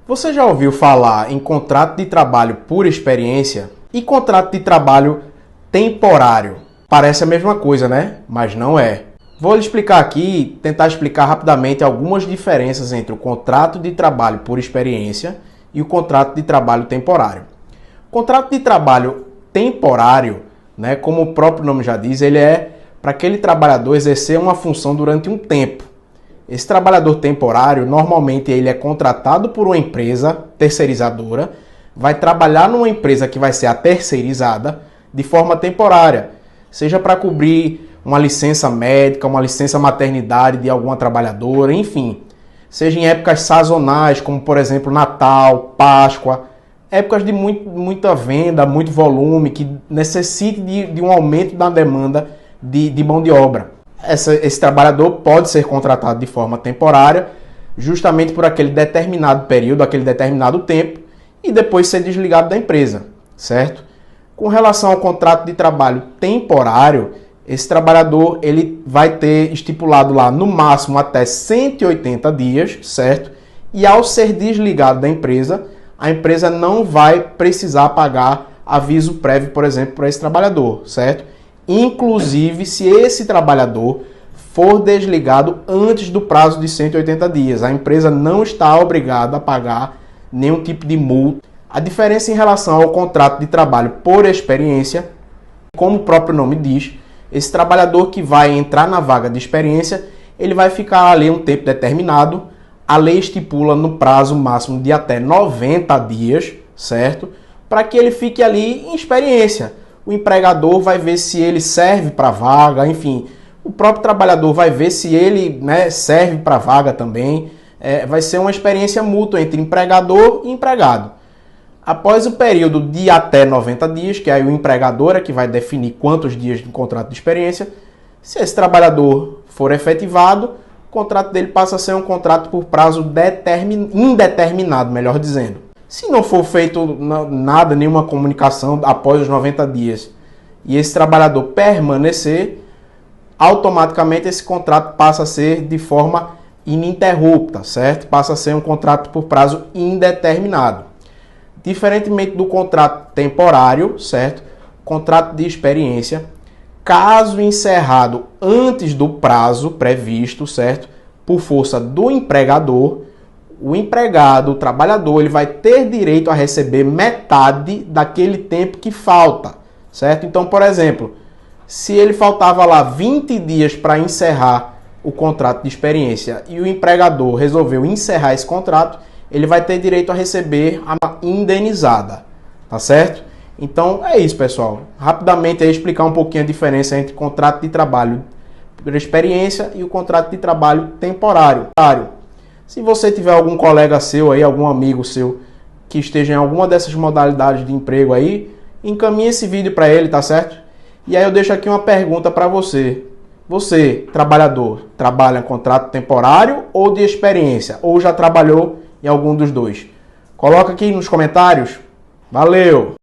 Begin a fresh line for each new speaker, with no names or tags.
Você já ouviu falar em contrato de trabalho por experiência e contrato de trabalho temporário? Parece a mesma coisa, né? Mas não é. Vou lhe explicar aqui, tentar explicar rapidamente algumas diferenças entre o contrato de trabalho por experiência e o contrato de trabalho temporário. O contrato de trabalho temporário, né, como o próprio nome já diz, ele é para aquele trabalhador exercer uma função durante um tempo. Esse trabalhador temporário, normalmente ele é contratado por uma empresa terceirizadora, vai trabalhar numa empresa que vai ser a terceirizada de forma temporária, seja para cobrir uma licença médica, uma licença maternidade de alguma trabalhadora, enfim, seja em épocas sazonais, como por exemplo Natal, Páscoa, épocas de muita venda, muito volume, que necessite de um aumento da demanda de mão de obra. Esse trabalhador pode ser contratado de forma temporária, justamente por aquele determinado período, aquele determinado tempo, e depois ser desligado da empresa, certo? Com relação ao contrato de trabalho temporário, esse trabalhador ele vai ter estipulado lá no máximo até 180 dias, certo? E ao ser desligado da empresa, a empresa não vai precisar pagar aviso prévio, por exemplo, para esse trabalhador, certo? Inclusive, se esse trabalhador for desligado antes do prazo de 180 dias, a empresa não está obrigada a pagar nenhum tipo de multa. A diferença em relação ao contrato de trabalho por experiência, como o próprio nome diz, esse trabalhador que vai entrar na vaga de experiência, ele vai ficar ali um tempo determinado. A lei estipula no prazo máximo de até 90 dias, certo? Para que ele fique ali em experiência. O empregador vai ver se ele serve para a vaga, enfim, o próprio trabalhador vai ver se ele, né, serve para a vaga também. Vai ser uma experiência mútua entre empregador e empregado. Após o período de até 90 dias, que aí o empregador é que vai definir quantos dias de contrato de experiência, se esse trabalhador for efetivado, o contrato dele passa a ser um contrato por prazo indeterminado, melhor dizendo. Se não for feito nada, nenhuma comunicação após os 90 dias e esse trabalhador permanecer, automaticamente esse contrato passa a ser de forma ininterrupta, certo? Passa a ser um contrato por prazo indeterminado. Diferentemente do contrato temporário, certo? Contrato de experiência, caso encerrado antes do prazo previsto, certo? Por força do empregador, o empregado, o trabalhador, ele vai ter direito a receber metade daquele tempo que falta, certo? Então, por exemplo, se ele faltava lá 20 dias para encerrar o contrato de experiência e o empregador resolveu encerrar esse contrato, ele vai ter direito a receber a indenizada, tá certo? Então, é isso, pessoal. Rapidamente aí explicar um pouquinho a diferença entre contrato de trabalho por experiência e o contrato de trabalho temporário. Se você tiver algum colega seu aí, algum amigo seu que esteja em alguma dessas modalidades de emprego aí, encaminhe esse vídeo para ele, tá certo? E aí eu deixo aqui uma pergunta para você. Você, trabalhador, trabalha em contrato temporário ou de experiência? Ou já trabalhou em algum dos dois? Coloca aqui nos comentários. Valeu!